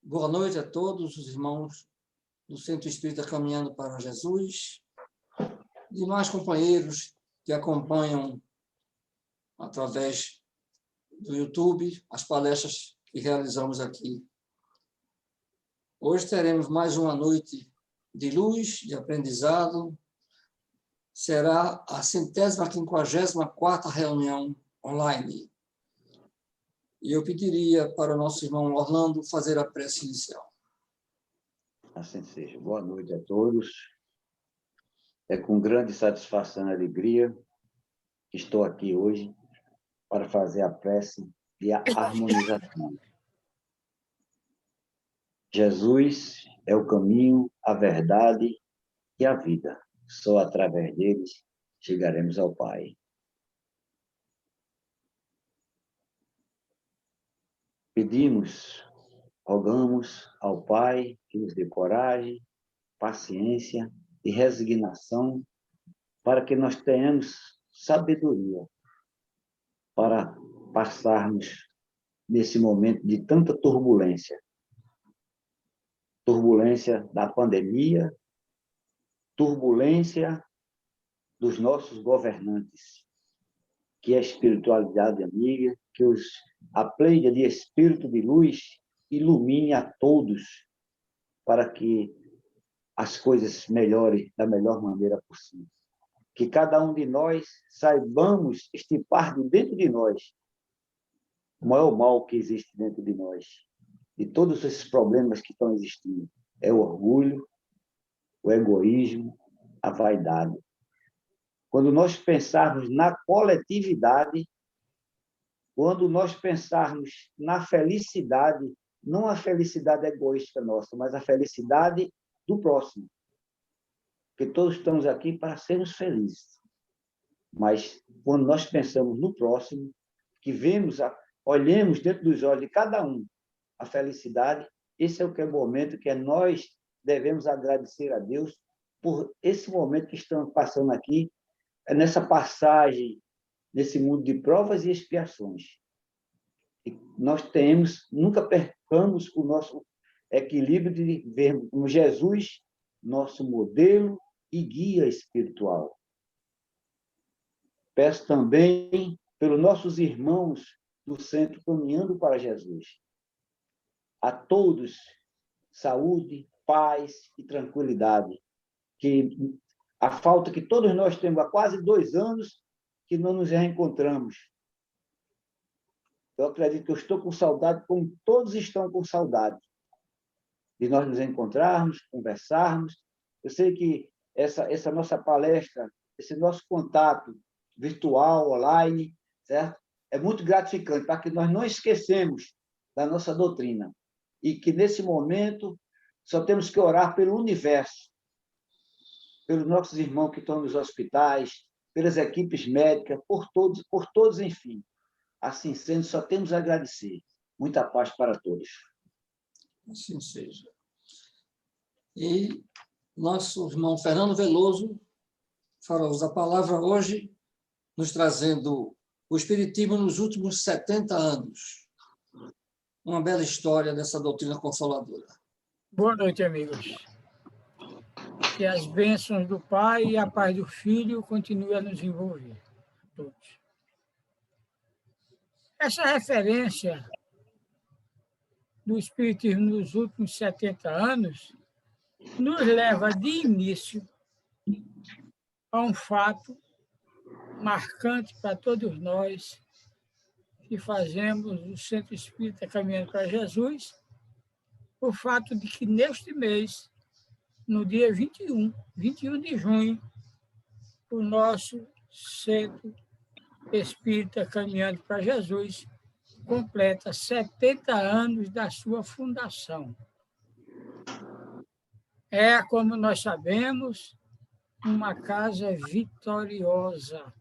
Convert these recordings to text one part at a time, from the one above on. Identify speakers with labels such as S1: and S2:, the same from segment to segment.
S1: Boa noite a todos os irmãos do Centro Espírita Caminhando para Jesus, demais companheiros que acompanham através do YouTube as palestras que realizamos aqui. Hoje teremos mais uma noite de luz, de aprendizado. Será a 154ª reunião online. E eu pediria para o nosso irmão Orlando fazer a prece inicial.
S2: Assim seja. Boa noite a todos. É com grande satisfação e alegria que estou aqui hoje para fazer a prece e a harmonização. Jesus é o caminho, a verdade e a vida. Só através deles chegaremos ao Pai. Pedimos, rogamos ao Pai que nos dê coragem, paciência e resignação para que nós tenhamos sabedoria para passarmos nesse momento de tanta turbulência. Turbulência da pandemia, turbulência dos nossos governantes, que a espiritualidade amiga, que a pleia de espírito de luz ilumine a todos para que as coisas melhorem da melhor maneira possível. Que cada um de nós saibamos estipar de dentro de nós o maior mal que existe dentro de nós, de todos esses problemas que estão existindo. É o orgulho, o egoísmo, a vaidade. Quando nós pensarmos na coletividade, quando nós pensarmos na felicidade, não a felicidade egoísta nossa, mas a felicidade do próximo. Porque todos estamos aqui para sermos felizes. Mas quando nós pensamos no próximo, que olhemos dentro dos olhos de cada um a felicidade, esse é o momento que nós devemos agradecer a Deus por esse momento que estamos passando aqui, nessa passagem, nesse mundo de provas e expiações. E nós nunca percamos o nosso equilíbrio de vermos como Jesus, nosso modelo e guia espiritual. Peço também pelos nossos irmãos do Centro Caminhando para Jesus. A todos, saúde, paz e tranquilidade. Que a falta que todos nós temos há quase 2 anos que não nos reencontramos. Eu acredito que eu estou com saudade, como todos estão com saudade, de nós nos encontrarmos, conversarmos. Eu sei que essa nossa palestra, esse nosso contato virtual, online, certo? É muito gratificante para que nós não esquecemos da nossa doutrina e que, nesse momento, só temos que orar pelo universo, pelos nossos irmãos que estão nos hospitais, pelas equipes médicas, por todos, enfim. Assim sendo, só temos a agradecer. Muita paz para todos.
S1: Assim seja. E nosso irmão Fernando Veloso fará uso da palavra hoje, nos trazendo o Espiritismo nos últimos 70 anos. Uma bela história dessa doutrina consoladora.
S3: Boa noite, amigos. Que as bênçãos do Pai e a paz do Filho continuem a nos envolver. Todos. Essa referência do Espiritismo nos últimos 70 anos nos leva de início a um fato marcante para todos nós que fazemos o Centro Espírita Caminhando para Jesus, o fato de que neste mês, no dia 21 de junho, o nosso Centro Espírita Caminhando para Jesus completa 70 anos da sua fundação. É, como nós sabemos, uma casa vitoriosa,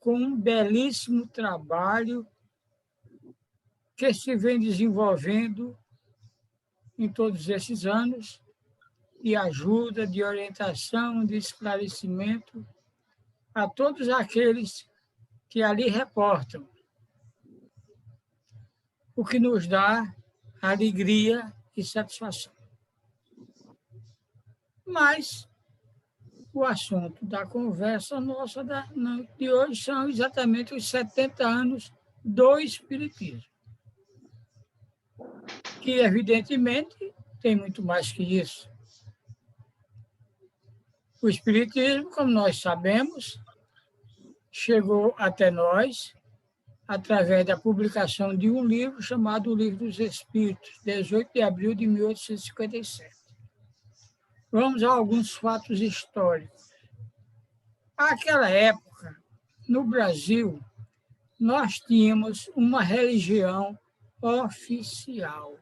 S3: com um belíssimo trabalho que se vem desenvolvendo em todos esses anos, de ajuda, de orientação, de esclarecimento a todos aqueles que ali reportam, o que nos dá alegria e satisfação. Mas o assunto da conversa nossa de hoje são exatamente os 70 anos do Espiritismo, que, evidentemente, tem muito mais que isso. O Espiritismo, como nós sabemos, chegou até nós através da publicação de um livro chamado O Livro dos Espíritos, 18 de abril de 1857. Vamos a alguns fatos históricos. Naquela época, no Brasil, nós tínhamos uma religião oficial.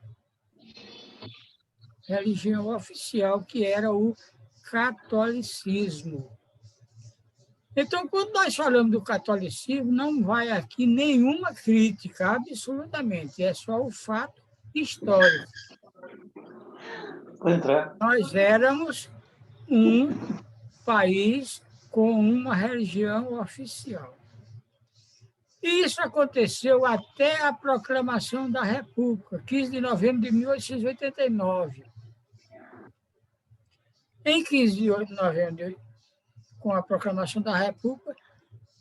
S3: Religião oficial, que era o catolicismo. Então, quando nós falamos do catolicismo, não vai aqui nenhuma crítica, absolutamente, é só o fato histórico.
S2: Pode entrar.
S3: Nós éramos um país com uma religião oficial. E isso aconteceu até a proclamação da República, 15 de novembro de 1889. Em 15 de novembro, com a proclamação da República,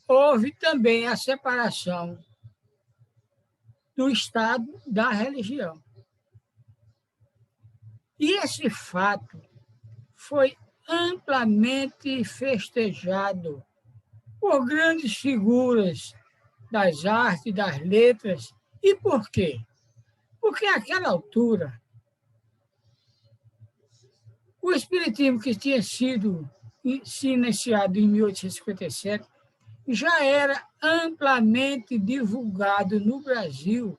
S3: houve também a separação do Estado da religião. E esse fato foi amplamente festejado por grandes figuras das artes, das letras. E por quê? Porque, àquela altura, o Espiritismo, que tinha sido se iniciado em 1857, já era amplamente divulgado no Brasil,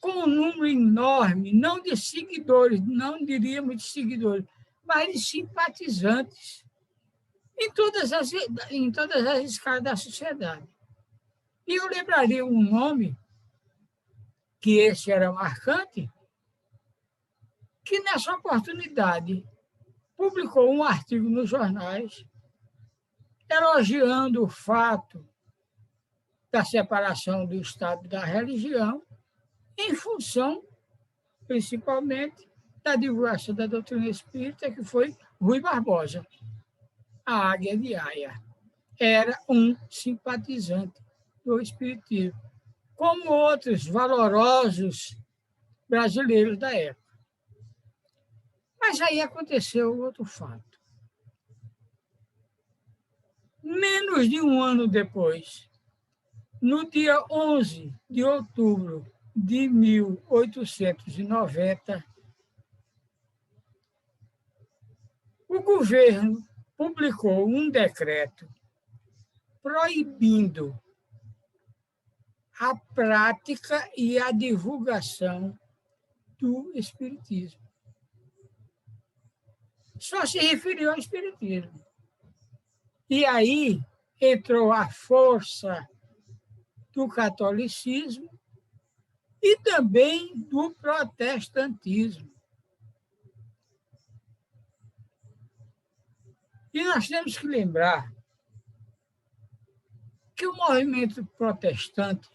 S3: com um número enorme, não de seguidores, não diríamos de seguidores, mas de simpatizantes, em todas as escalas da sociedade. E eu lembraria um nome, que esse era marcante, que nessa oportunidade publicou um artigo nos jornais elogiando o fato da separação do Estado da religião em função, principalmente, da divulgação da doutrina espírita, que foi Rui Barbosa, a Águia de Aia. Era um simpatizante do espiritismo, como outros valorosos brasileiros da época. Mas aí aconteceu outro fato. Menos de um ano depois, no dia 11 de outubro de 1890, o governo publicou um decreto proibindo a prática e a divulgação do espiritismo. Só se referiu ao espiritismo. E aí entrou a força do catolicismo e também do protestantismo. E nós temos que lembrar que o movimento protestante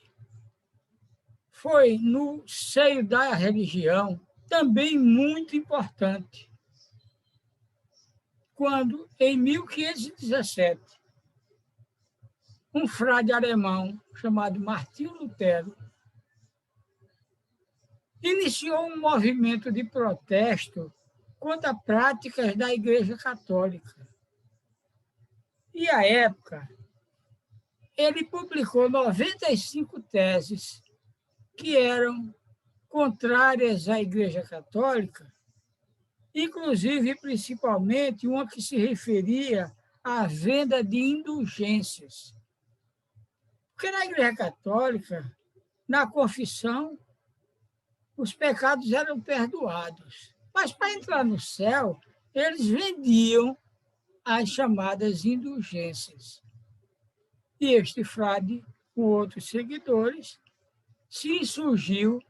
S3: foi, no seio da religião, também muito importante. Quando, em 1517, um frade alemão chamado Martinho Lutero iniciou um movimento de protesto contra práticas da Igreja Católica. E, à época, ele publicou 95 teses que eram contrárias à Igreja Católica, inclusive, principalmente, uma que se referia à venda de indulgências. Porque na Igreja Católica, na confissão, os pecados eram perdoados. Mas, para entrar no céu, eles vendiam as chamadas indulgências. E este frade, com outros seguidores, se insurgiu,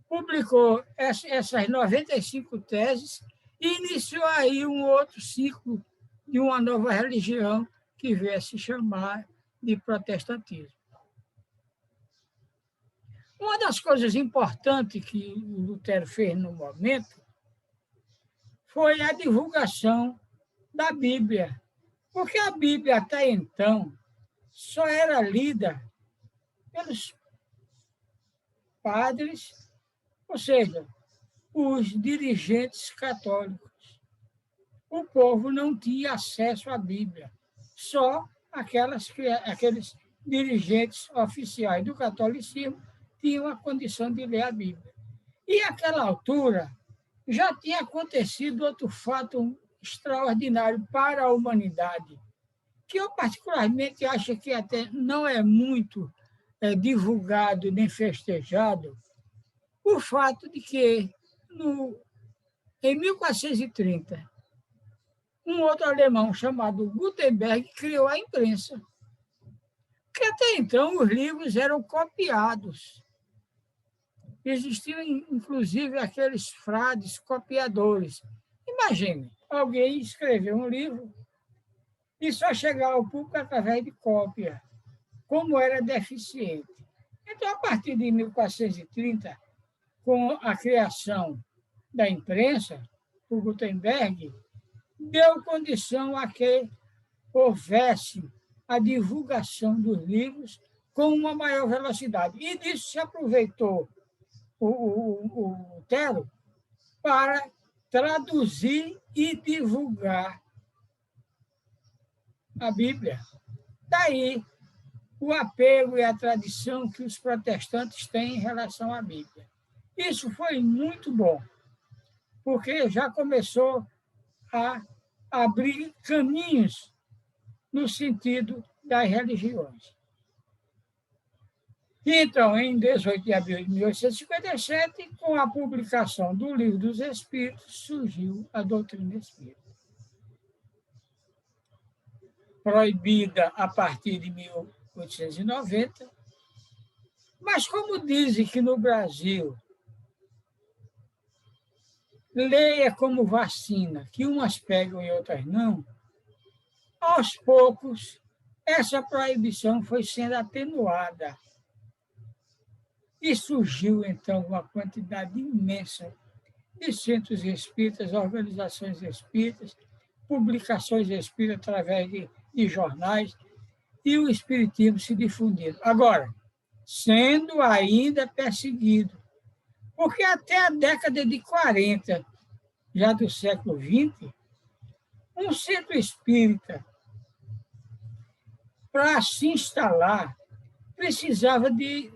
S3: publicou essas 95 teses e iniciou aí um outro ciclo de uma nova religião que veio a se chamar de protestantismo. Uma das coisas importantes que o Lutero fez no momento foi a divulgação da Bíblia, porque a Bíblia, até então, só era lida pelos padres, ou seja, os dirigentes católicos. O povo não tinha acesso à Bíblia, só aqueles dirigentes oficiais do catolicismo tinham a condição de ler a Bíblia. E, àquela altura, já tinha acontecido outro fato extraordinário para a humanidade, que eu particularmente acho que até não é muito divulgado nem festejado, o fato de que, em 1430, um outro alemão chamado Gutenberg criou a imprensa, porque até então os livros eram copiados. Existiam, inclusive, aqueles frades copiadores. Imagine, alguém escreveu um livro e só chegar ao público através de cópia, como era deficiente. Então, a partir de 1430, com a criação da imprensa, o Gutenberg deu condição a que houvesse a divulgação dos livros com uma maior velocidade. E disso se aproveitou o Lutero para traduzir e divulgar a Bíblia. Daí o apego e a tradição que os protestantes têm em relação à Bíblia. Isso foi muito bom, porque já começou a abrir caminhos no sentido das religiões. Então, em 18 de abril de 1857, com a publicação do Livro dos Espíritos, surgiu a doutrina espírita. Proibida a partir de 1890, mas como dizem que no Brasil lei é como vacina, que umas pegam e outras não, aos poucos essa proibição foi sendo atenuada. E surgiu, então, uma quantidade imensa de centros espíritas, organizações espíritas, publicações espíritas através de jornais, e o espiritismo se difundindo. Agora, sendo ainda perseguido, porque até a década de 40, já do século XX, um centro espírita, para se instalar, precisava de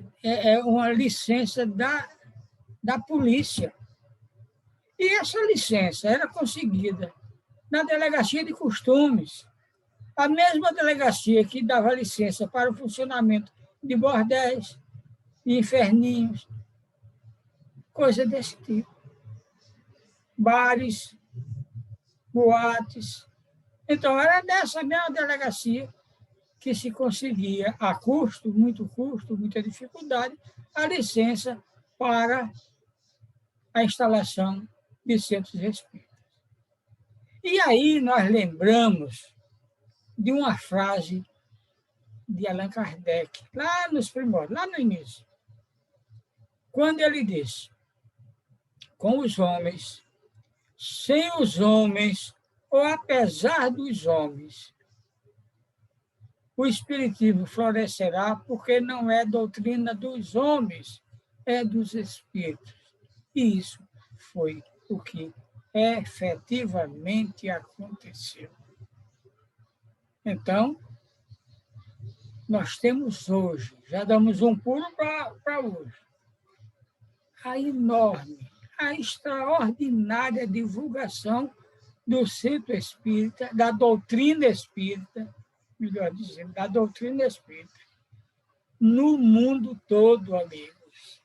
S3: uma licença da polícia. E essa licença era conseguida na Delegacia de Costumes, a mesma delegacia que dava licença para o funcionamento de bordéis, de inferninhos, coisa desse tipo. Bares, boates. Então, era dessa mesma delegacia que se conseguia, a custo, muita dificuldade, a licença para a instalação de centros espíritas. E aí nós lembramos de uma frase de Allan Kardec, lá nos primórdios, lá no início, quando ele disse: com os homens, sem os homens, ou apesar dos homens, o espiritismo florescerá, porque não é doutrina dos homens, é dos espíritos. E isso foi o que efetivamente aconteceu. Então, nós temos hoje, já damos um pulo para hoje, a enorme, a extraordinária divulgação do centro espírita, da doutrina espírita, melhor dizendo, da doutrina espírita, no mundo todo, amigos.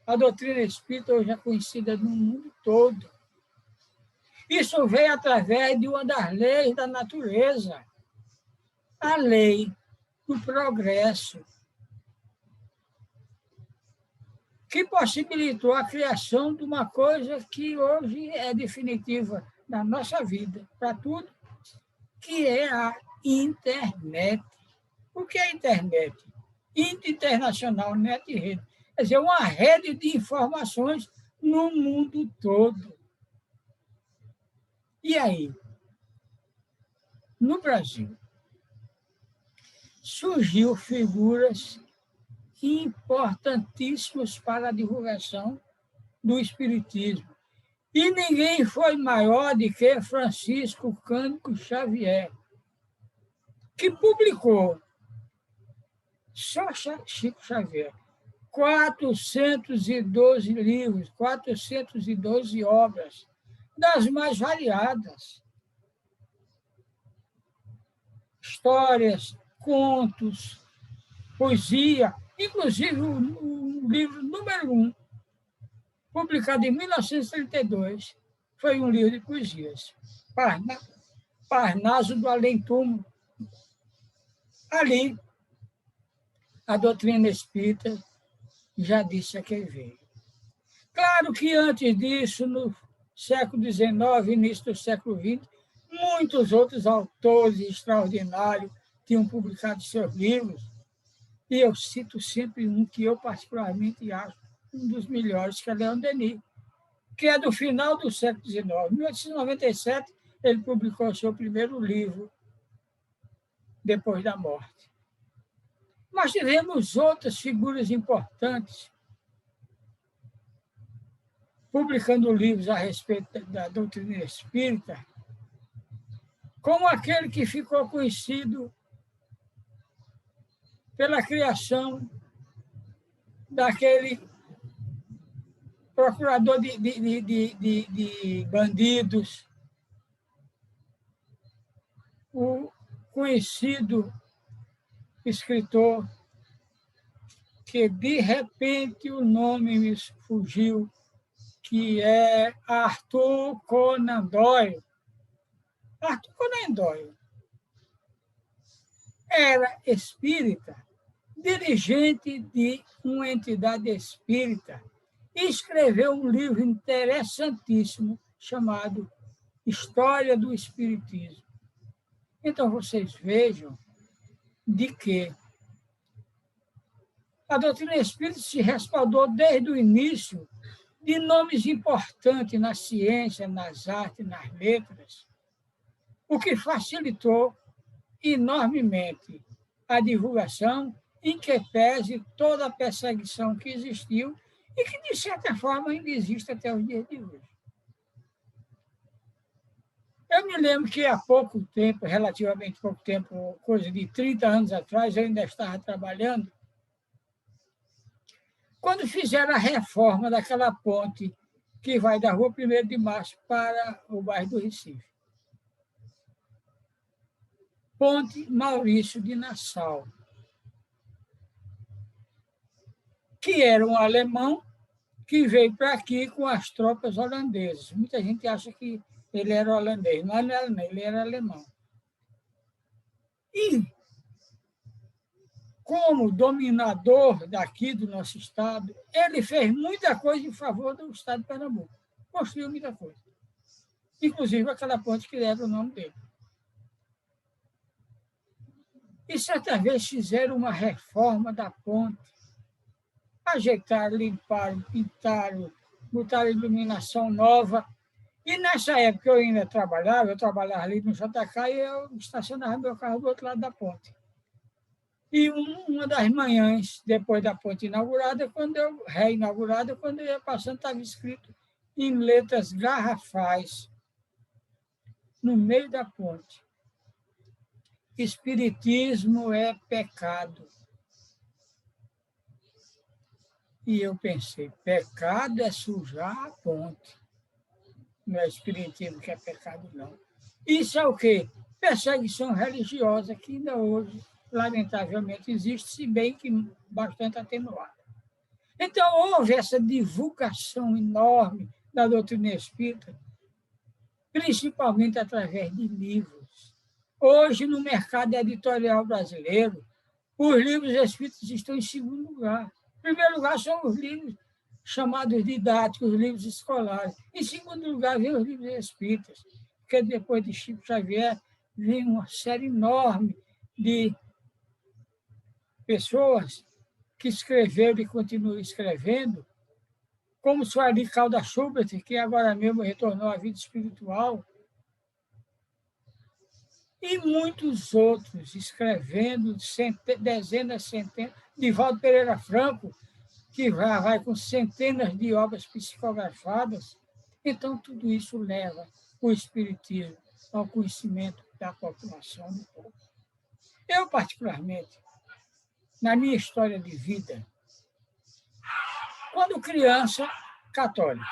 S3: A doutrina espírita hoje é conhecida no mundo todo. Isso veio através de uma das leis da natureza, a lei do progresso, que possibilitou a criação de uma coisa que hoje é definitiva na nossa vida, para tudo, que é a internet. O que é a internet? Internacional, net e rede. Quer dizer, uma rede de informações no mundo todo. E aí? No Brasil, surgiu figuras importantíssimas para a divulgação do Espiritismo. E ninguém foi maior do que Francisco Cândido Xavier, que publicou, só Chico Xavier, 412 livros, 412 obras, das mais variadas. Histórias, contos, poesia, inclusive o livro número 1, publicado em 1932, foi um livro de poesias, Parnaso do Além-Túmulo. Ali, a doutrina espírita já disse a quem veio. Claro que antes disso, no século XIX, início do século XX, muitos outros autores extraordinários tinham publicado seus livros, e eu cito sempre um que eu particularmente acho um dos melhores, que é Leon Denis, que é do final do século XIX. Em 1897, ele publicou seu primeiro livro, Depois da Morte. Mas tivemos outras figuras importantes publicando livros a respeito da doutrina espírita, como aquele que ficou conhecido pela criação daquele procurador de bandidos, o conhecido escritor, que de repente o nome me fugiu, que é Arthur Conan Doyle. Arthur Conan Doyle era espírita, dirigente de uma entidade espírita, e escreveu um livro interessantíssimo chamado História do Espiritismo. Então, vocês vejam de que a doutrina espírita se respaldou desde o início de nomes importantes na ciência, nas artes, nas letras, o que facilitou enormemente a divulgação, em que pese toda a perseguição que existiu e que, de certa forma, ainda existe até os dias de hoje. Eu me lembro que há pouco tempo, relativamente pouco tempo, coisa de 30 anos atrás, eu ainda estava trabalhando, quando fizeram a reforma daquela ponte que vai da Rua 1º de Março para o bairro do Recife. Ponte Maurício de Nassau, que era um alemão que veio para aqui com as tropas holandesas. Muita gente acha que ele era holandês, mas não era, não, ele era alemão. E, como dominador daqui do nosso estado, ele fez muita coisa em favor do estado de Pernambuco. Construiu muita coisa. Inclusive aquela ponte que leva o nome dele. E certa vez fizeram uma reforma da ponte, ajeitaram, limparam, pintaram, botaram iluminação nova. E nessa época eu ainda trabalhava, eu trabalhava ali no JK e eu estacionava meu carro do outro lado da ponte. E uma das manhãs, depois da ponte inaugurada, quando eu ia passando, estava escrito em letras garrafais, no meio da ponte: Espiritismo é pecado. E eu pensei, pecado é sujar a ponte. Não é espiritismo que é pecado, não. Isso é o quê? Perseguição religiosa, que ainda hoje, lamentavelmente, existe, se bem que bastante atenuada. Então, houve essa divulgação enorme da doutrina espírita, principalmente através de livros. Hoje, no mercado editorial brasileiro, os livros espíritas estão em segundo lugar. Em primeiro lugar, são os livros chamados didáticos, os livros escolares. Em segundo lugar, vem os livros espíritas, porque depois de Chico Xavier, vem uma série enorme de pessoas que escreveu e continua escrevendo, como Sueli Caldas Schubert, que agora mesmo retornou à vida espiritual, e muitos outros escrevendo, dezenas, centenas, Divaldo Pereira Franco, que já vai com centenas de obras psicografadas. Então, tudo isso leva o espiritismo ao conhecimento da população do povo. Eu, particularmente, na minha história de vida, quando criança, católica,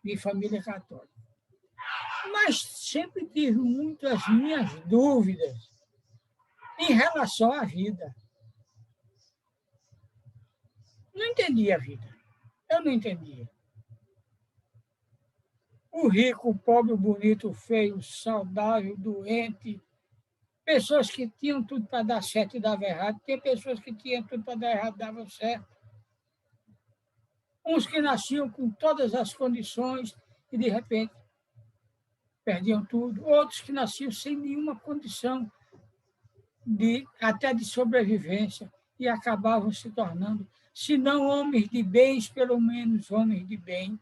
S3: de família católica, mas sempre tive muitas minhas dúvidas em relação à vida. Não entendia a vida. Eu não entendia. O rico, o pobre, o bonito, o feio, o saudável, o doente, pessoas que tinham tudo para dar certo e dava errado, tem pessoas que tinham tudo para dar errado e davam certo. Uns que nasciam com todas as condições e, de repente, perdiam tudo. Outros que nasciam sem nenhuma condição, até de sobrevivência, e acabavam se tornando, se não homens de bens, pelo menos homens de bem.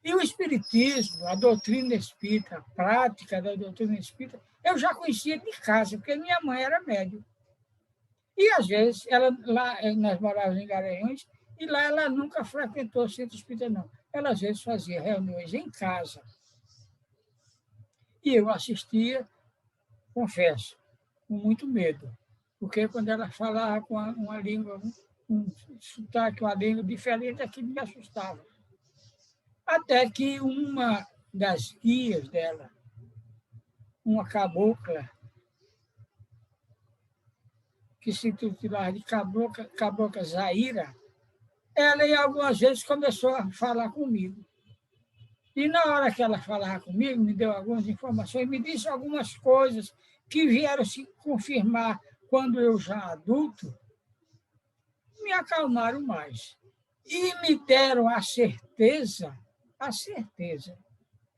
S3: E o espiritismo, a doutrina espírita, a prática da doutrina espírita, eu já conhecia de casa, porque minha mãe era médium. E, às vezes, nós morávamos em Garanhuns, e lá ela nunca frequentou o centro espírita, não. Ela, às vezes, fazia reuniões em casa. E eu assistia, confesso, com muito medo, porque quando ela falava com uma língua, um sotaque, uma língua diferente, aquilo me assustava. Até que uma das guias dela, uma cabocla, que se intitulava de Cabocla Zaira, ela, em algumas vezes, começou a falar comigo. E, na hora que ela falava comigo, me deu algumas informações, me disse algumas coisas que vieram se confirmar quando eu já adulto, me acalmaram mais. E me deram a certeza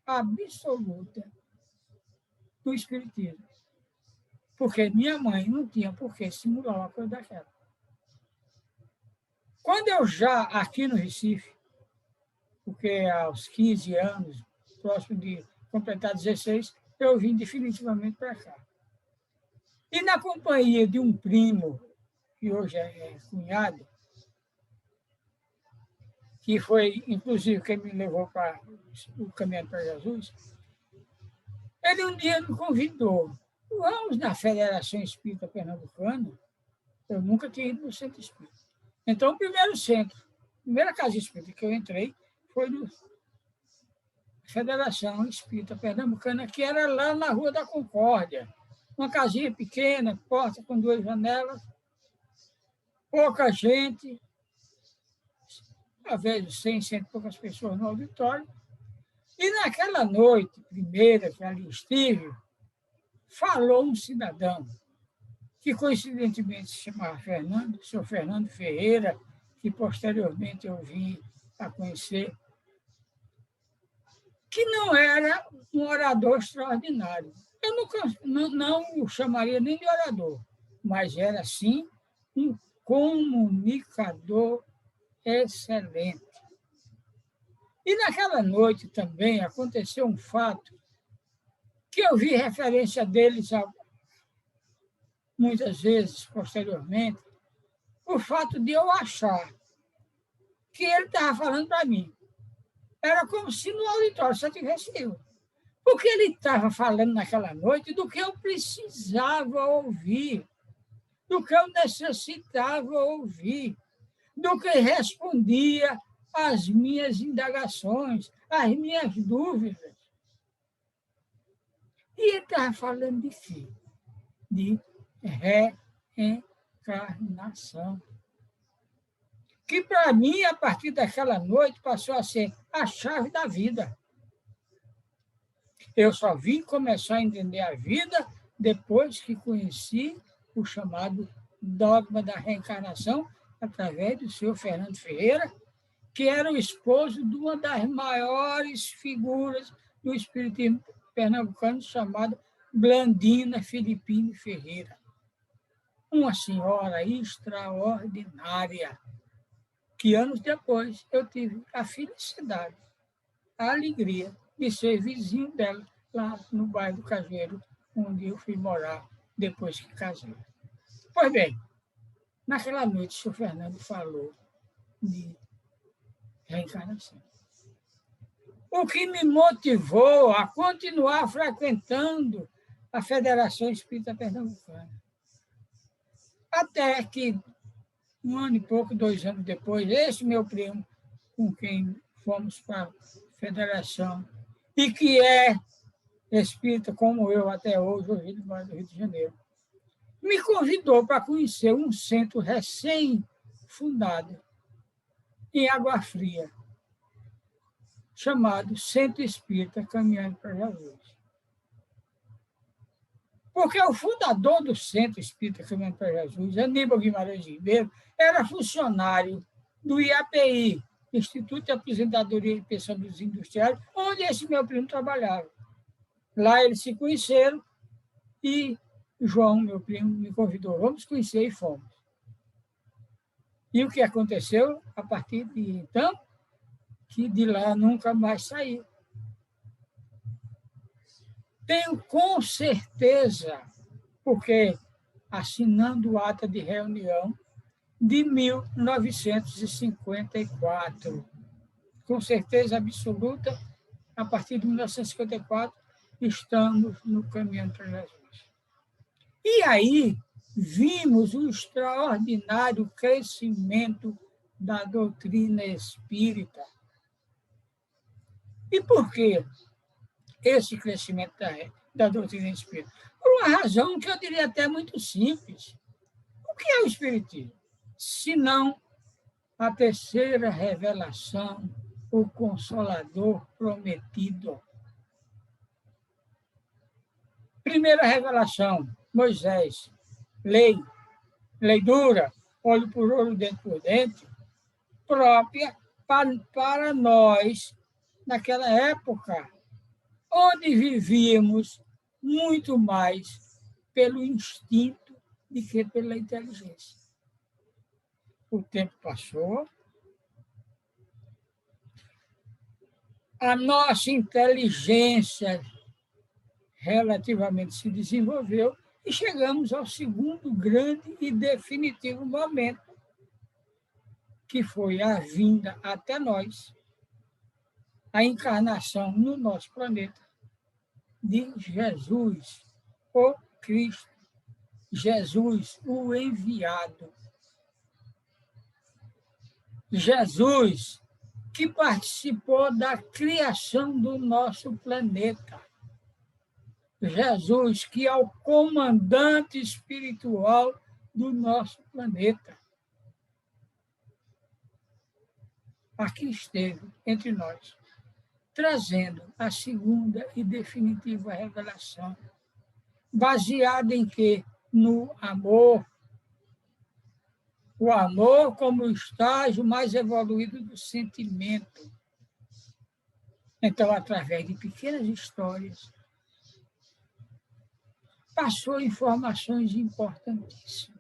S3: absoluta do espiritismo. Porque minha mãe não tinha por que simular uma coisa daquela. Quando eu já, aqui no Recife, porque aos 15 anos, próximo de completar 16, eu vim definitivamente para cá. E na companhia de um primo, que hoje é cunhado, que foi, inclusive, quem me levou para o caminho para Jesus, ele um dia me convidou. Vamos na Federação Espírita Pernambucana. Eu nunca tinha ido no Centro Espírita. Então, o primeiro centro, a primeira casa espírita que eu entrei foi na Federação Espírita Pernambucana, que era lá na Rua da Concórdia. Uma casinha pequena, porta com 2 janelas, pouca gente, às vezes 100 e poucas pessoas no auditório. E naquela noite, primeira que ali estive, falou um cidadão, que coincidentemente se chamava Fernando, o senhor Fernando Ferreira, que posteriormente eu vim a conhecer, que não era um orador extraordinário. Eu não o chamaria nem de orador, mas era, sim, um comunicador excelente. E naquela noite também aconteceu um fato que eu vi referência deles muitas vezes, posteriormente, o fato de eu achar que ele estava falando para mim. Era como se no auditório só tivesse eu. Porque ele estava falando naquela noite do que eu precisava ouvir, do que eu necessitava ouvir, do que respondia às minhas indagações, às minhas dúvidas. E ele estava falando de quê? De reencarnação. Que, para mim, a partir daquela noite, passou a ser a chave da vida. Eu só vim começar a entender a vida depois que conheci o chamado dogma da reencarnação, através do senhor Fernando Ferreira, que era o esposo de uma das maiores figuras do espiritismo pernambucano, chamada Blandina Filipine Ferreira. uma senhora extraordinária, que anos depois eu tive a felicidade, a alegria de ser vizinho dela, lá no bairro do Cajueiro, onde eu fui morar depois que casei. Pois bem, naquela noite, o senhor Fernando falou de reencarnação. O que me motivou a continuar frequentando a Federação Espírita Pernambucana. Até que, 1 ano e pouco, 2 anos depois, esse meu primo, com quem fomos para a Federação, e que é espírita como eu até hoje, hoje do Rio de Janeiro, me convidou para conhecer um centro recém-fundado em Água Fria, chamado Centro Espírita Caminhando para Jesus. Porque o fundador do Centro Espírita Caminhando para Jesus, Aníbal Guimarães Ribeiro, era funcionário do IAPI, Instituto de Aposentadoria e Pensão dos Industriais, onde esse meu primo trabalhava. Lá eles se conheceram e João, meu primo, me convidou. Vamos conhecer e fomos. E o que aconteceu a partir de então? Que de lá nunca mais saí. Tenho com certeza, porque assinando o ata de reunião de 1954, com certeza absoluta, a partir de 1954, estamos no caminho para Jesus. E aí vimos o extraordinário crescimento da doutrina espírita. E por que esse crescimento da doutrina espírita? Por uma razão que eu diria até muito simples. O que é o Espiritismo? Se não a terceira revelação, o Consolador prometido. Primeira revelação, Moisés, lei dura, olho por olho, dente por dente, própria para nós, naquela época, onde vivíamos muito mais pelo instinto do que pela inteligência. O tempo passou, a nossa inteligência relativamente se desenvolveu e chegamos ao segundo grande e definitivo momento, que foi a vinda até nós, a encarnação no nosso planeta de Jesus, o Cristo, Jesus, o enviado. Jesus, que participou da criação do nosso planeta. Jesus, que é o comandante espiritual do nosso planeta. Aqui esteve entre nós, trazendo a segunda e definitiva revelação, baseada em quê? No amor. O amor como o estágio mais evoluído do sentimento. Então, através de pequenas histórias, passou informações importantíssimas.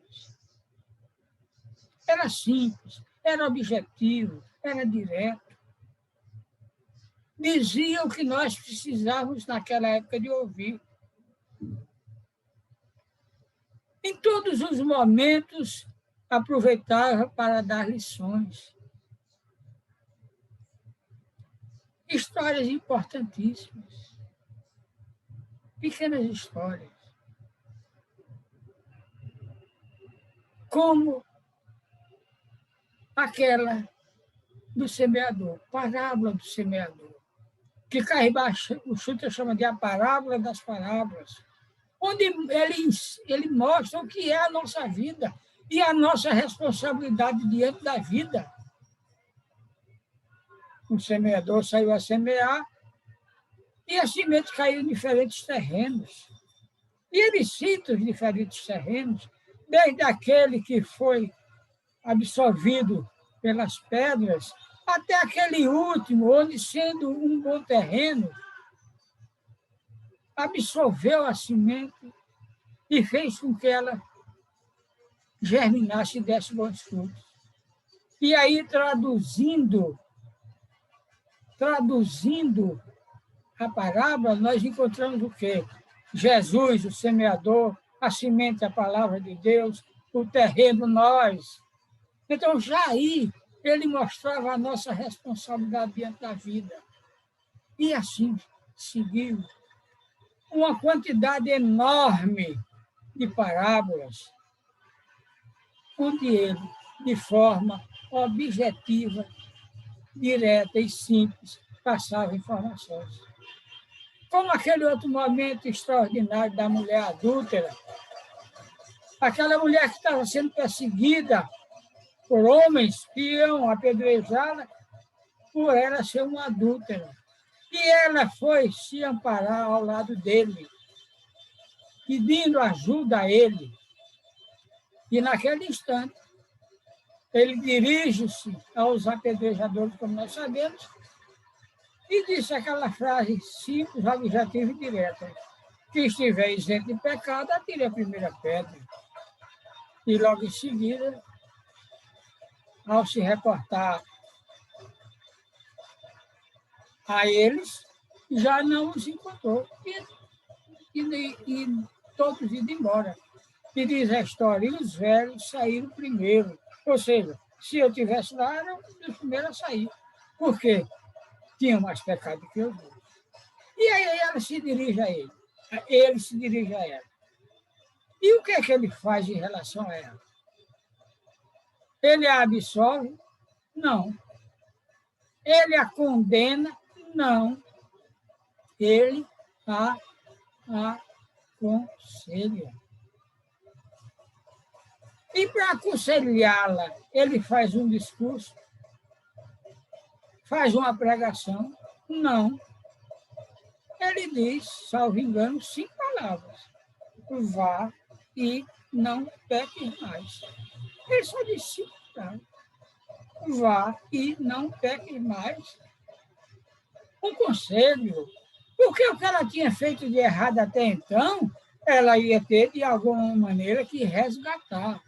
S3: Era simples, era objetivo, era direto. Dizia o que nós precisávamos naquela época de ouvir. Em todos os momentos, aproveitava para dar lições. Histórias importantíssimas. Pequenas histórias. Como aquela do semeador, parábola do semeador, que Carribaixo, o Sutra chama de a parábola das parábolas, onde ele mostra o que é a nossa vida e a nossa responsabilidade diante da vida. O semeador saiu a semear e a semente caiu em diferentes terrenos. E ele cita os diferentes terrenos, desde aquele que foi absorvido pelas pedras, até aquele último, onde, sendo um bom terreno, absorveu a semente e fez com que ela germinasse e desse bons frutos. E aí, traduzindo a parábola, nós encontramos o quê? Jesus, o semeador, a semente, a palavra de Deus, o terreno, nós. Então, já aí, ele mostrava a nossa responsabilidade diante da vida. E assim seguiu uma quantidade enorme de parábolas, onde ele, de forma objetiva, direta e simples, passava informações. Como aquele outro momento extraordinário da mulher adúltera, aquela mulher que estava sendo perseguida por homens que iam apedrejá-la por ela ser uma adúltera. E ela foi se amparar ao lado dele, pedindo ajuda a ele. E, naquele instante, ele dirige-se aos apedrejadores, como nós sabemos, e disse aquela frase simples, objetiva e direta: que estiver isento de pecado, atire a primeira pedra. E, logo em seguida, ao se reportar a eles, já não os encontrou. E todos indo embora. E diz a história, e os velhos saíram primeiro. Ou seja, se eu estivesse lá, era um dos primeiros a sair. Por quê? Tinham mais pecado que eu. E aí ela se dirige a ele. Ele se dirige a ela. E o que é que ele faz em relação a ela? Ele a absolve? Não. Ele a condena? Não. Ele a aconselha. E para aconselhá-la, ele faz um discurso? Faz uma pregação? Não. Ele diz, salvo engano, 5 palavras. Vá e não peque mais. Ele só disse 5 palavras. Vá e não peque mais. Um conselho. Porque o que ela tinha feito de errado até então, ela ia ter, de alguma maneira, que resgatar.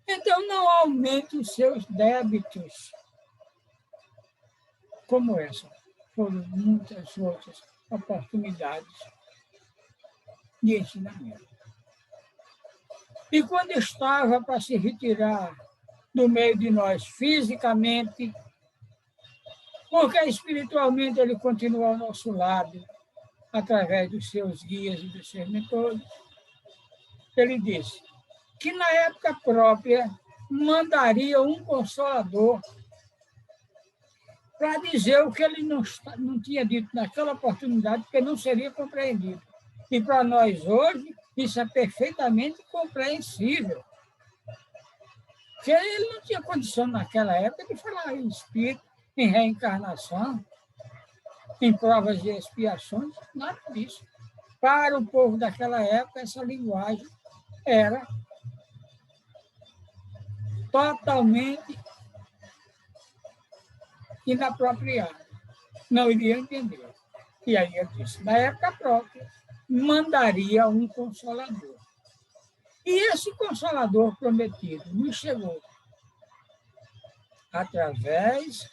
S3: Então, não aumente os seus débitos. Como essa. Foram muitas outras oportunidades de ensinamento. E quando estava para se retirar do meio de nós fisicamente, porque espiritualmente ele continua ao nosso lado, através dos seus guias e dos seus mentores, ele disse que na época própria mandaria um consolador para dizer o que ele não tinha dito naquela oportunidade, porque não seria compreendido. E para nós hoje, isso é perfeitamente compreensível. Porque ele não tinha condição naquela época de falar em espírito, em reencarnação, em provas de expiações, nada disso. Para o povo daquela época, essa linguagem era totalmente inapropriada. Não iria entender. E aí eu disse, na época própria, mandaria um consolador. E esse consolador prometido nos chegou através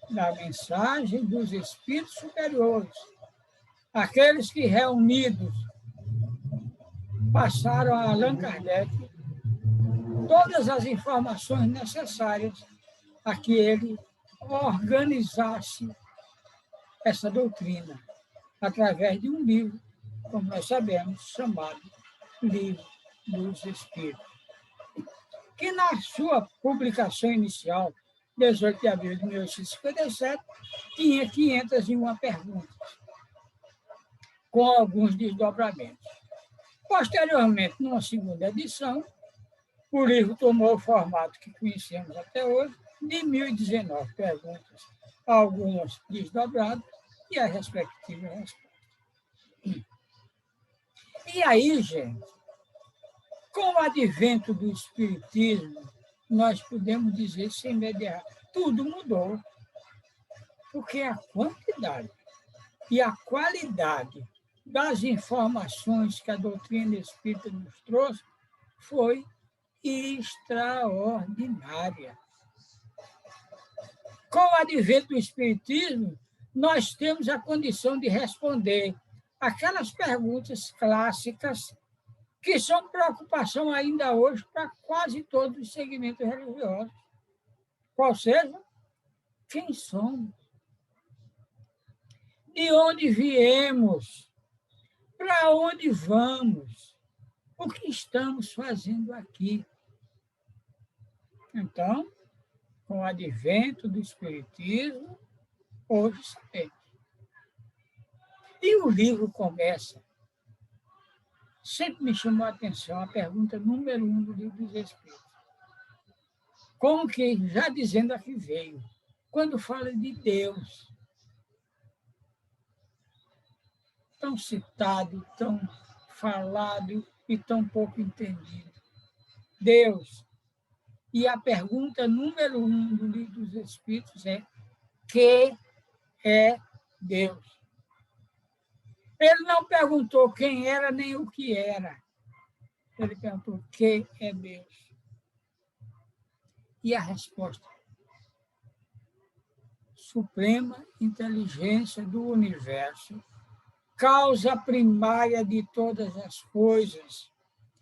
S3: da mensagem dos espíritos superiores, aqueles que, reunidos, passaram a Allan Kardec todas as informações necessárias a que ele organizasse essa doutrina, através de um livro, como nós sabemos, chamado Livro dos Espíritos, que na sua publicação inicial, 18 de abril de 1857, tinha 501 perguntas, com alguns desdobramentos. Posteriormente, numa segunda edição, o livro tomou o formato que conhecemos até hoje, de 1.019 perguntas, algumas desdobradas e as respectivas respostas. E aí, gente, com o advento do Espiritismo, nós podemos dizer sem mediar, tudo mudou. Porque a quantidade e a qualidade das informações que a doutrina espírita nos trouxe foi extraordinária. Com o advento do Espiritismo, nós temos a condição de responder aquelas perguntas clássicas que são preocupação ainda hoje para quase todos os segmentos religiosos. Qual seja, quem somos? De onde viemos? Para onde vamos? O que estamos fazendo aqui? Então, com o advento do Espiritismo, hoje sabemos. E o livro começa. Sempre me chamou a atenção a pergunta número 1 do Livro dos Espíritos. Como que, já dizendo a que veio, quando fala de Deus, tão citado, tão falado e tão pouco entendido. Deus. E a pergunta número 1 do Livro dos Espíritos é: que é Deus? Ele não perguntou quem era nem o que era. Ele perguntou: que é Deus? E a resposta: suprema inteligência do universo, causa primária de todas as coisas.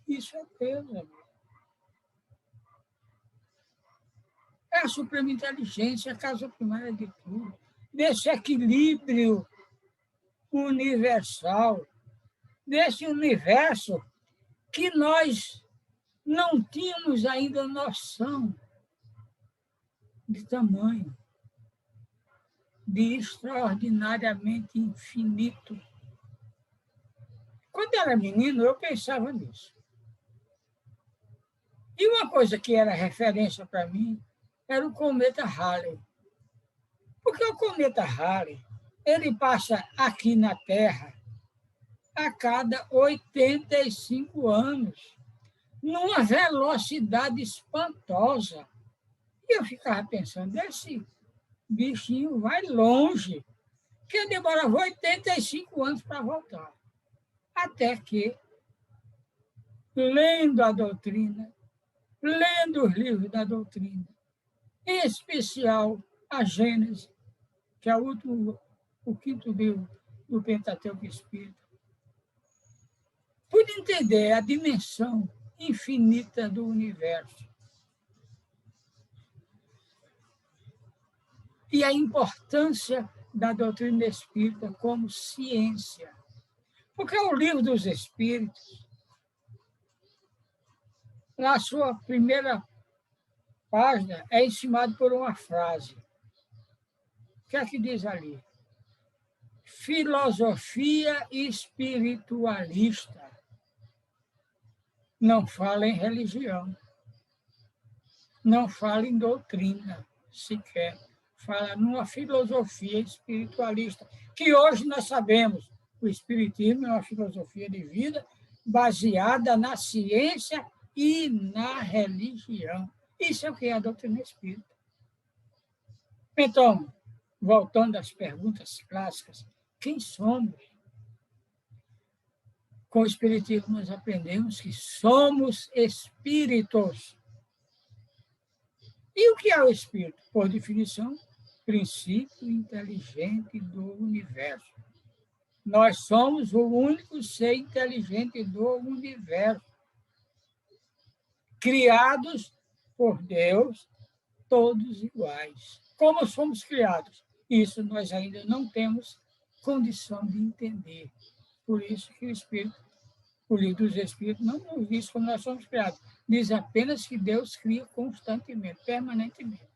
S3: Isso é Deus, amigo. É a suprema inteligência, a causa primária de tudo. Desse equilíbrio universal, desse universo que nós não tínhamos ainda noção de tamanho, de extraordinariamente infinito. Quando eu era menino, eu pensava nisso. E uma coisa que era referência para mim era o cometa Halley. Porque o cometa Halley, ele passa aqui na Terra a cada 85 anos, numa velocidade espantosa. E eu ficava pensando, esse bichinho vai longe, que demorava 85 anos para voltar. Até que, lendo a doutrina, lendo os livros da doutrina, em especial a Gênesis, que é o quinto livro do Pentateuco Espírita, pude entender a dimensão infinita do universo e a importância da doutrina espírita como ciência. Porque o Livro dos Espíritos, na sua primeira página, é encimado por uma frase. O que é que diz ali? Filosofia espiritualista. Não fala em religião. Não fala em doutrina, sequer. Fala numa filosofia espiritualista, que hoje nós sabemos, o Espiritismo é uma filosofia de vida baseada na ciência e na religião. Isso é o que é a doutrina espírita. Então, voltando às perguntas clássicas, quem somos? Com o Espiritismo nós aprendemos que somos espíritos. E o que é o espírito? Por definição, princípio inteligente do universo. Nós somos o único ser inteligente do universo. Criados por Deus, todos iguais. Como somos criados? Isso nós ainda não temos condição de entender. Por isso que o Livro dos Espíritos não nos diz como nós somos criados. Diz apenas que Deus cria constantemente, permanentemente.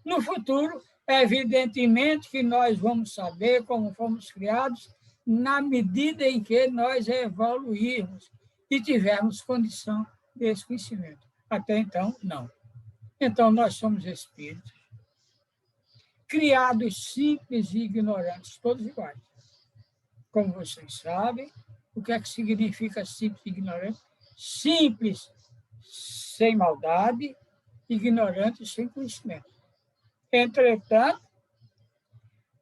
S3: No futuro, evidentemente que nós vamos saber como fomos criados na medida em que nós evoluirmos e tivermos condição desse conhecimento. Até então, não. Então, nós somos espíritos, criados simples e ignorantes, todos iguais. Como vocês sabem, o que é que significa simples e ignorante? Simples, sem maldade, ignorante, sem conhecimento. Entretanto,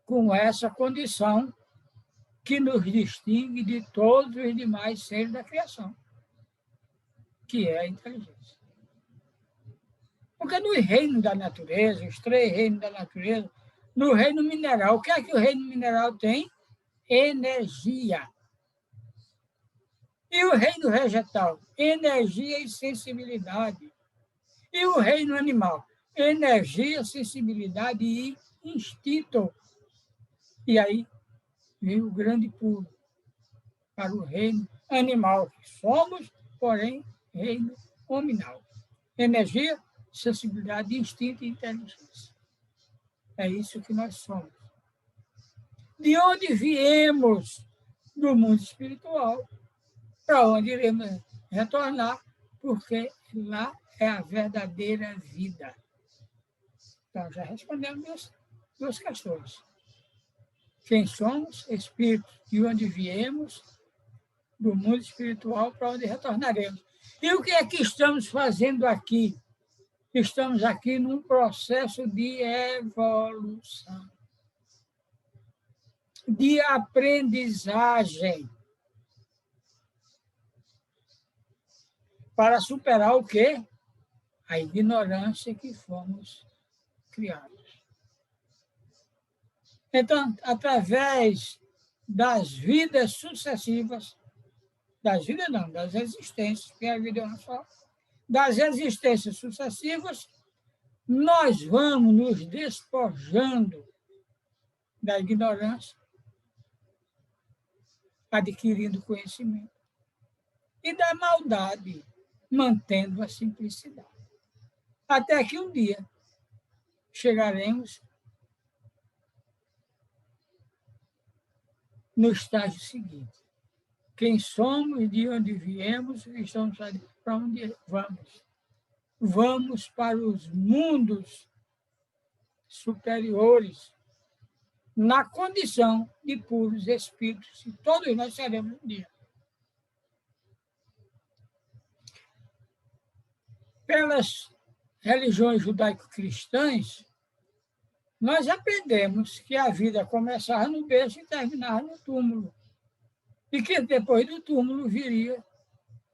S3: com essa condição que nos distingue de todos os demais seres da criação. que é a inteligência. Porque no reino da natureza, os 3 reinos da natureza, no reino mineral, o que é que o reino mineral tem? Energia. E o reino vegetal? Energia e sensibilidade. E o reino animal? Energia, sensibilidade e instinto. E aí vem o grande pulo para o reino animal, que somos, porém, reino hominal. Energia, sensibilidade, instinto e inteligência. É isso que nós somos. De onde viemos? Do mundo espiritual. Para onde iremos retornar? Porque lá é a verdadeira vida. Então, já respondemos 2 questões. Quem somos? Espírito. De onde viemos? Do mundo espiritual, para onde retornaremos. E o que é que estamos fazendo aqui? Estamos aqui num processo de evolução, de aprendizagem, para superar o quê? A ignorância que fomos criados. Então, através das vidas sucessivas, das vidas não, das existências, porque a vida é uma só, das existências sucessivas, nós vamos nos despojando da ignorância, adquirindo conhecimento, e da maldade, mantendo a simplicidade. Até que um dia chegaremos no estágio seguinte. Quem somos, de onde viemos, estamos para onde vamos. Vamos para os mundos superiores, na condição de puros espíritos, e todos nós seremos um dia. Pelas religiões judaico-cristãs, nós aprendemos que a vida começava no berço e terminava no túmulo. E que depois do túmulo viria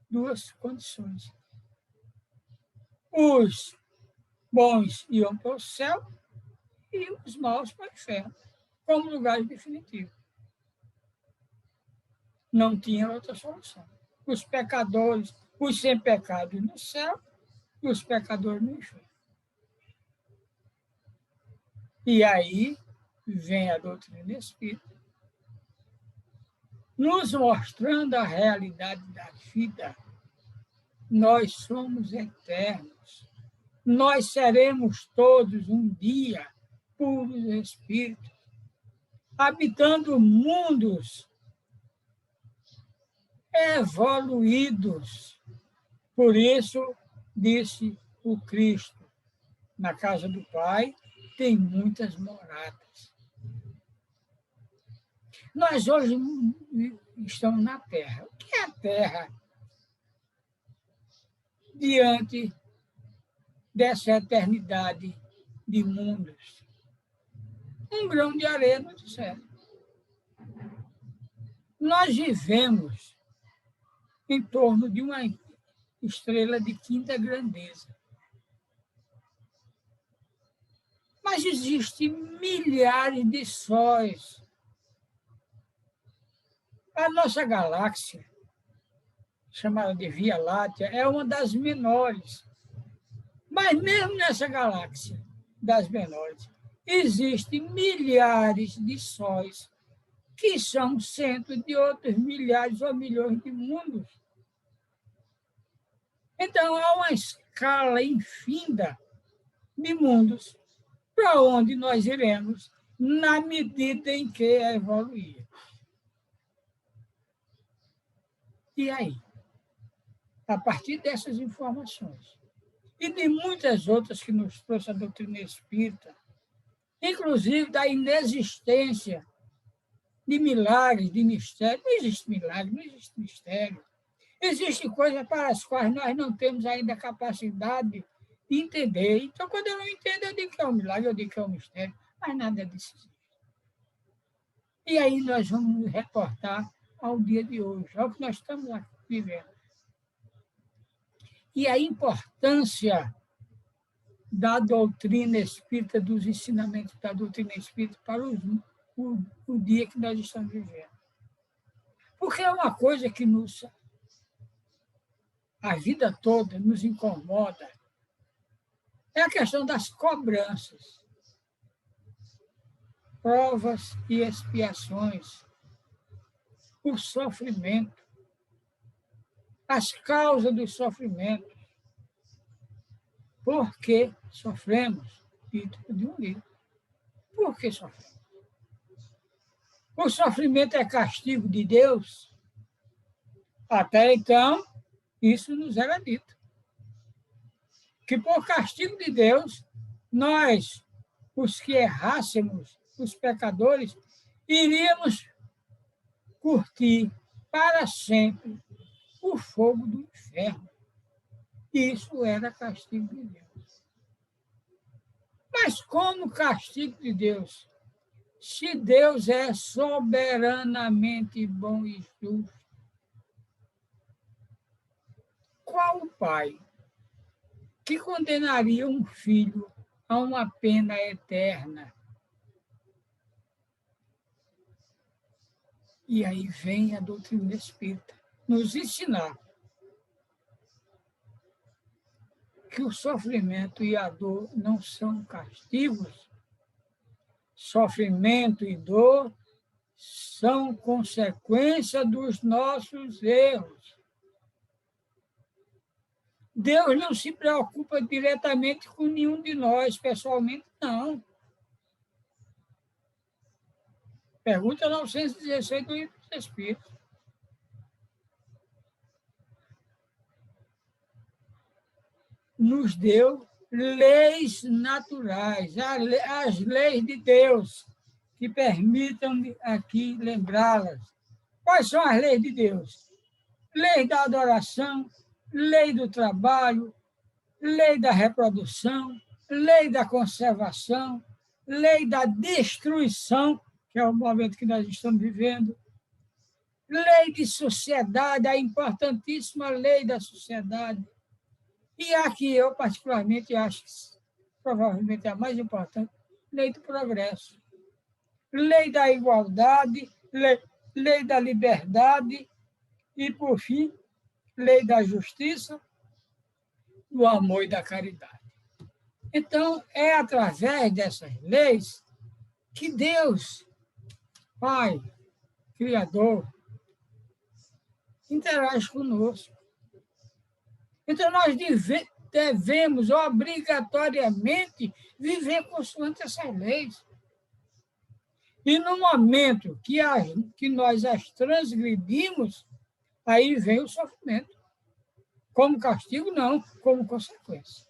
S3: 2 condições. Os bons iam para o céu e os maus para o inferno, como lugar definitivo. Não tinha outra solução. Os pecadores, os sem pecado no céu e os pecadores no inferno. E aí vem a doutrina espírita, nos mostrando a realidade da vida. Nós somos eternos. Nós seremos todos um dia puros espíritos, habitando mundos evoluídos. Por isso, disse o Cristo, na casa do Pai tem muitas moradas. Nós hoje estamos na Terra. O que é a Terra diante dessa eternidade de mundos? Um grão de areia no deserto. Nós vivemos em torno de uma estrela de 5ª grandeza. Mas existem milhares de sóis. A nossa galáxia, chamada de Via Láctea, é uma das menores. Mas mesmo nessa galáxia das menores, existem milhares de sóis, que são centros de outros milhares ou milhões de mundos. Então, há uma escala infinda de mundos para onde nós iremos, na medida em que evoluir. E aí? A partir dessas informações, e de muitas outras que nos trouxe a doutrina espírita, inclusive da inexistência de milagres, de mistério. Não existe milagre, não existe mistério. Existem coisas para as quais nós não temos ainda capacidade de entender. Então, quando eu não entendo, eu digo que é um milagre, eu digo que é um mistério, mas nada disso existe. E aí nós vamos nos reportar ao dia de hoje, ao que nós estamos aqui vivendo. e a importância da doutrina espírita, dos ensinamentos da doutrina espírita para o dia que nós estamos vivendo. Porque é uma coisa que a vida toda nos incomoda, é a questão das cobranças, provas e expiações, o sofrimento, as causas dos sofrimentos. Por que sofremos? Título de um livro. Por que sofremos? O sofrimento é castigo de Deus? Até então, isso nos era dito. Que por castigo de Deus, nós, os que errássemos, os pecadores, iríamos curtir para sempre o fogo do inferno. Isso era castigo de Deus. Mas como castigo de Deus? Se Deus é soberanamente bom e justo, qual o pai que condenaria um filho a uma pena eterna? E aí vem a doutrina espírita nos ensinar que o sofrimento e a dor não são castigos. Sofrimento e dor são consequência dos nossos erros. Deus não se preocupa diretamente com nenhum de nós, pessoalmente, não. Pergunta 916 do Livro dos Espíritos. Nos deu leis naturais, as leis de Deus, que permitam aqui lembrá-las. Quais são as leis de Deus? Lei da adoração, lei do trabalho, lei da reprodução, lei da conservação, lei da destruição, que é o momento que nós estamos vivendo, lei de sociedade, a importantíssima lei da sociedade. E a que eu, particularmente, acho que provavelmente é a mais importante, lei do progresso. Lei da igualdade, lei da liberdade e, por fim, lei da justiça, do amor e da caridade. Então, é através dessas leis que Deus, Pai, Criador, interage conosco. Então, nós devemos obrigatoriamente viver consoante essas leis. E no momento que nós as transgredimos, aí vem o sofrimento. Como castigo, não, como consequência.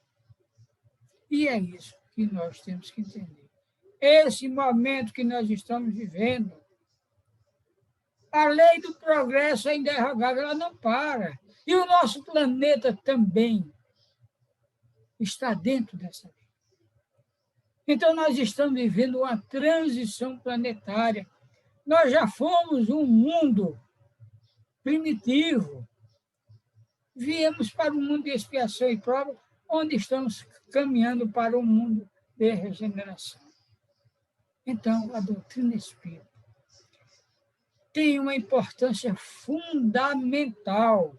S3: E é isso que nós temos que entender. Esse momento que nós estamos vivendo, a lei do progresso é inderrogável, ela não para. E o nosso planeta também está dentro dessa lei. Então, nós estamos vivendo uma transição planetária. Nós já fomos um mundo primitivo. Viemos para um mundo de expiação e prova, onde estamos caminhando para um mundo de regeneração. Então, a doutrina espírita tem uma importância fundamental.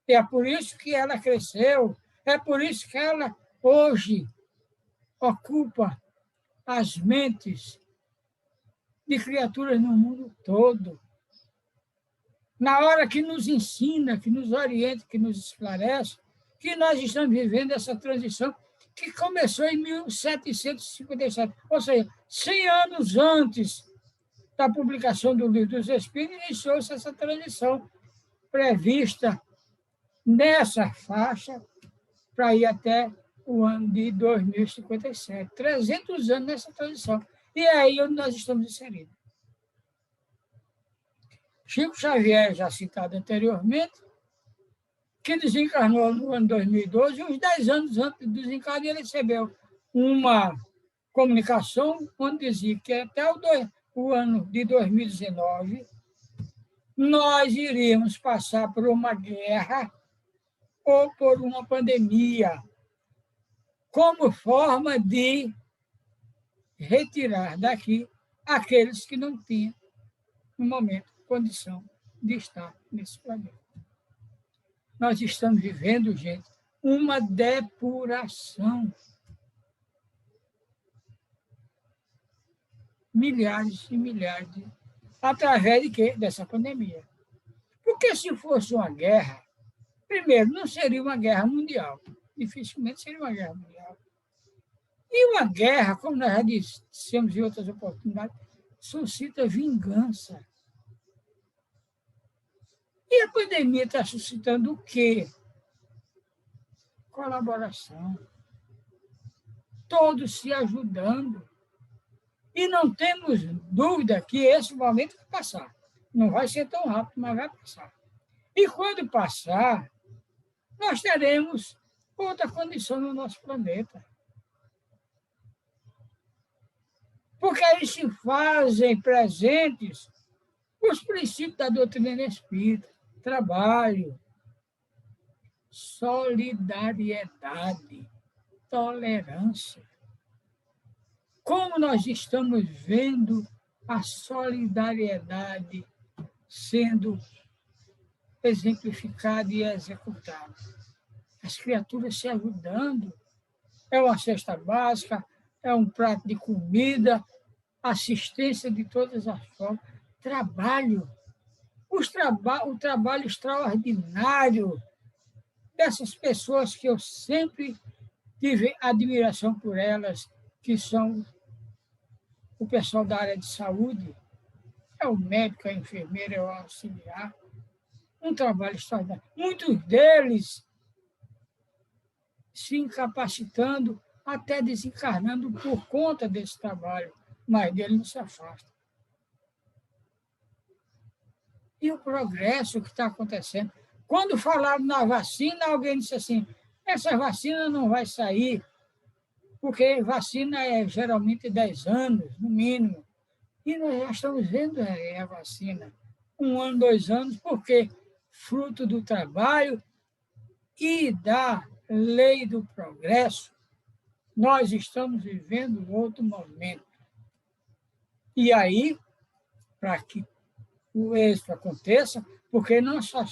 S3: É por isso que ela cresceu, é por isso que ela, hoje, ocupa as mentes de criaturas no mundo todo. Na hora que nos ensina, que nos orienta, que nos esclarece, que nós estamos vivendo essa transição que começou em 1757, ou seja, 100 anos antes da publicação do Livro dos Espíritos, iniciou-se essa transição prevista nessa faixa para ir até o ano de 2057. 300 anos nessa transição. E é aí onde nós estamos inseridos. Chico Xavier, já citado anteriormente, que desencarnou no ano 2012, uns 10 anos antes do desencarne, ele recebeu uma comunicação onde dizia que até o ano de 2019 nós iríamos passar por uma guerra ou por uma pandemia, como forma de retirar daqui aqueles que não tinham, no momento, condição de estar nesse planeta. Nós estamos vivendo, gente, uma depuração. Milhares e milhares, através de quê? Dessa pandemia. Porque se fosse uma guerra, primeiro, não seria uma guerra mundial. Dificilmente seria uma guerra mundial. E uma guerra, como nós já dissemos em outras oportunidades, suscita vingança. E a pandemia está suscitando o quê? Colaboração. Todos se ajudando. E não temos dúvida que esse momento vai passar. Não vai ser tão rápido, mas vai passar. E quando passar, nós teremos outra condição no nosso planeta. Porque aí se fazem presentes os princípios da doutrina espírita, trabalho, solidariedade, tolerância. Como nós estamos vendo a solidariedade sendo exemplificada e executada. As criaturas se ajudando. É uma cesta básica, é um prato de comida, assistência de todas as formas, trabalho. O trabalho extraordinário dessas pessoas que eu sempre tive admiração por elas, que são o pessoal da área de saúde, é o médico, a enfermeira, é o auxiliar, um trabalho extraordinário. Muitos deles se incapacitando, até desencarnando por conta desse trabalho, mas dele não se afasta. E o progresso que está acontecendo. Quando falaram na vacina, alguém disse assim, essa vacina não vai sair, porque vacina é geralmente 10 anos, no mínimo. E nós já estamos vendo a vacina. 1 ano, 2 anos, porque fruto do trabalho e da lei do progresso, nós estamos vivendo outro momento. E aí, para que o êxito aconteça, porque não só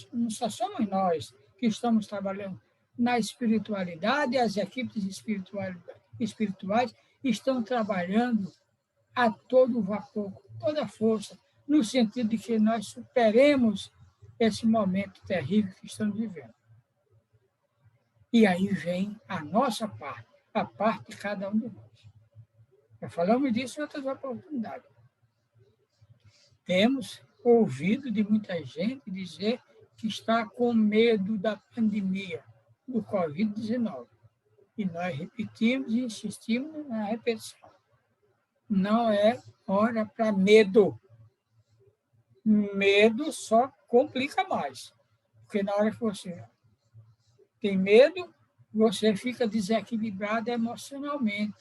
S3: somos nós que estamos trabalhando na espiritualidade, as equipes espirituais estão trabalhando a todo vapor, toda a força, no sentido de que nós superemos esse momento terrível que estamos vivendo. E aí vem a nossa parte, a parte de cada um de nós. Já falamos disso em outras oportunidades. Temos ouvido de muita gente dizer que está com medo da pandemia, do Covid-19. E nós repetimos e insistimos na repetição. Não é hora para medo. Medo só complica mais. Porque na hora que você tem medo, você fica desequilibrado emocionalmente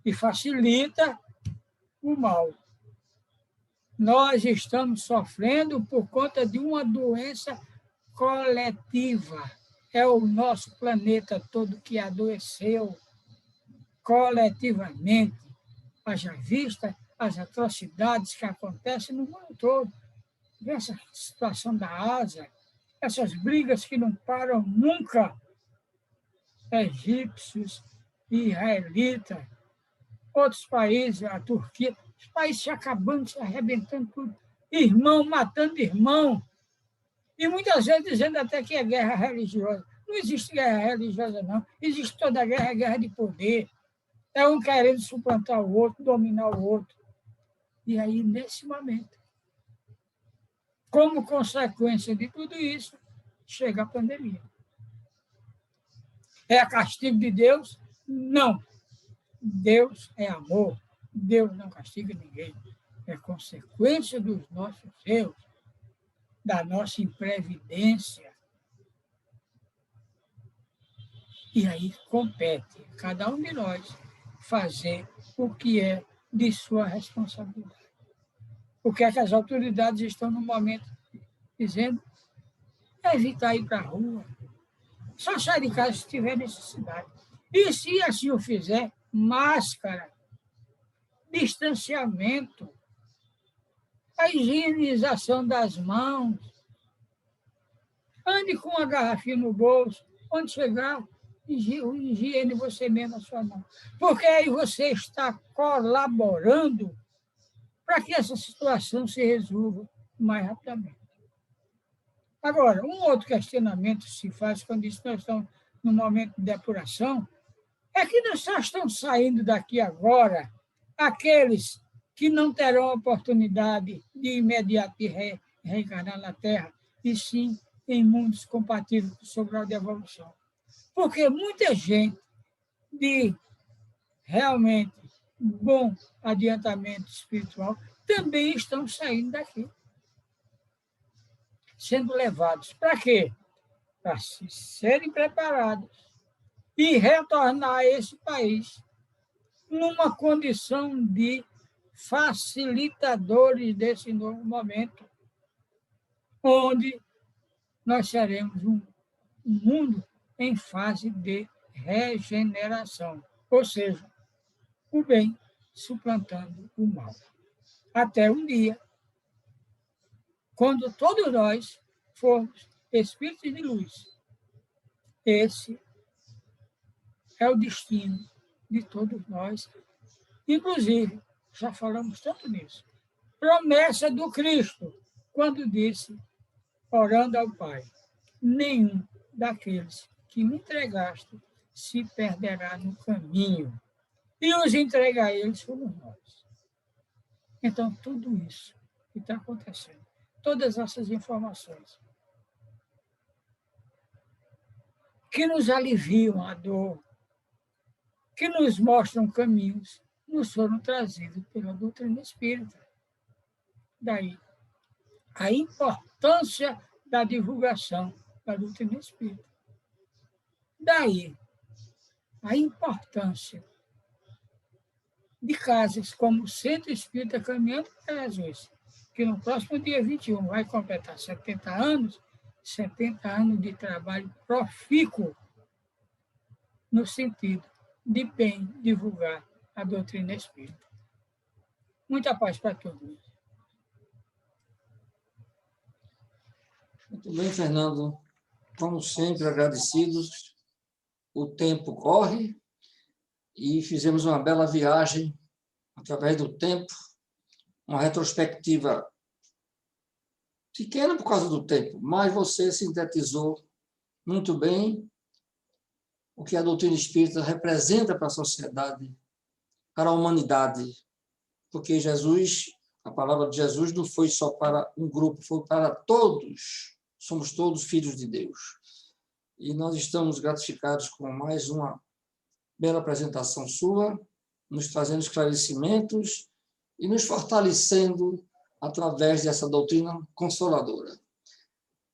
S3: e facilita o mal. Nós estamos sofrendo por conta de uma doença coletiva. É o nosso planeta todo que adoeceu coletivamente. Haja vista as atrocidades que acontecem no mundo todo. Essa situação da Ásia, essas brigas que não param nunca. Egípcios, israelitas, outros países, a Turquia, os países se acabando, se arrebentando tudo. Irmão matando irmão. E muitas vezes dizendo até que é guerra religiosa. Não existe guerra religiosa, não. Existe toda guerra, é guerra de poder. É um querendo suplantar o outro, dominar o outro. E aí, nesse momento, como consequência de tudo isso, chega a pandemia. É castigo de Deus? Não. Deus é amor. Deus não castiga ninguém. É consequência dos nossos erros, da nossa imprevidência. E aí compete cada um de nós fazer o que é de sua responsabilidade. O que é que as autoridades estão no momento dizendo? É evitar ir para a rua. Só sai de casa se tiver necessidade. E se assim o fizer, máscara, distanciamento, a higienização das mãos, ande com a garrafinha no bolso, onde chegar, higiene você mesmo a sua mão. Porque aí você está colaborando para que essa situação se resolva mais rapidamente. Agora, um outro questionamento se faz quando nós estamos no momento de apuração, é que nós só estamos saindo daqui agora aqueles que não terão oportunidade de imediato reencarnar na Terra, e sim em mundos compatíveis com o seu grau de evolução. Porque muita gente de realmente bom adiantamento espiritual também estão saindo daqui, sendo levados. Para quê? Para serem preparados e retornar a esse país numa condição de facilitadores desse novo momento, onde nós seremos um mundo em fase de regeneração, ou seja, o bem suplantando o mal. Até um dia, quando todos nós formos espíritos de luz. Esse é o destino de todos nós. Inclusive, já falamos tanto nisso, promessa do Cristo, quando disse, orando ao Pai, nenhum daqueles que me entregaste se perderá no caminho, e os entregar a eles somos nós. Então, tudo isso que está acontecendo, todas essas informações que nos aliviam a dor, que nos mostram caminhos, nos foram trazidos pela doutrina espírita. Daí, a importância da divulgação da doutrina espírita. Daí, a importância de casas como o Centro Espírita Caminhando para Jesus, que no próximo dia 21 vai completar 70 anos de trabalho profícuo no sentido de bem divulgar a doutrina espírita. Muita paz para todos.
S1: Muito bem, Fernando. Como sempre, agradecidos. O tempo corre e fizemos uma bela viagem através do tempo, uma retrospectiva pequena por causa do tempo, mas você sintetizou muito bem o que a doutrina espírita representa para a sociedade, para a humanidade, porque Jesus, a palavra de Jesus não foi só para um grupo, foi para todos, somos todos filhos de Deus. E nós estamos gratificados com mais uma bela apresentação sua, nos trazendo esclarecimentos e nos fortalecendo através dessa doutrina consoladora.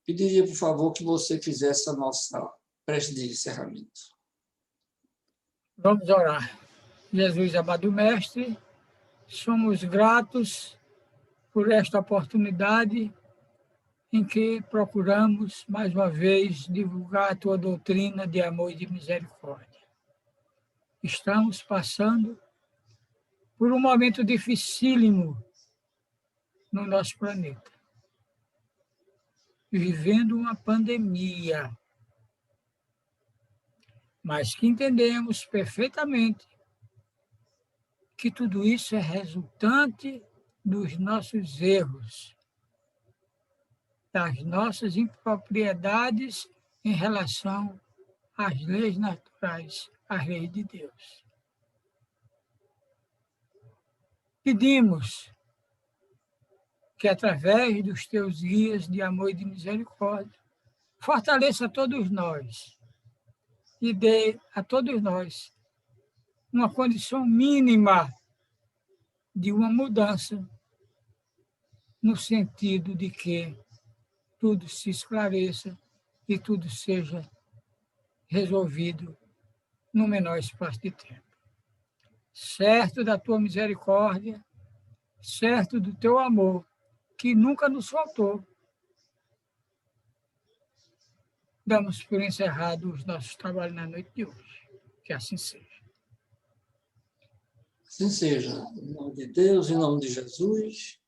S1: Pediria, por favor, que você fizesse a nossa prece de encerramento.
S3: Vamos orar. Jesus, amado Mestre, somos gratos por esta oportunidade em que procuramos, mais uma vez, divulgar a tua doutrina de amor e de misericórdia. Estamos passando por um momento dificílimo no nosso planeta, vivendo uma pandemia, mas que entendemos perfeitamente que tudo isso é resultante dos nossos erros, das nossas impropriedades em relação às leis naturais, às leis de Deus. Pedimos que, através dos teus guias de amor e de misericórdia, fortaleça todos nós e dê a todos nós uma condição mínima de uma mudança, no sentido de que tudo se esclareça e tudo seja resolvido no menor espaço de tempo. Certo da tua misericórdia, certo do teu amor, que nunca nos faltou. damos por encerrado os nossos trabalhos na noite de hoje. Que assim seja.
S1: Assim seja. Em nome de Deus, em nome de Jesus,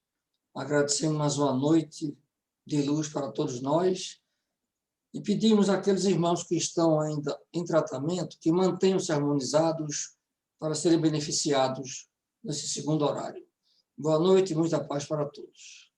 S1: agradecemos mais uma noite de luz para todos nós e pedimos àqueles irmãos que estão ainda em tratamento que mantenham-se harmonizados para serem beneficiados nesse segundo horário. Boa noite e muita paz para todos.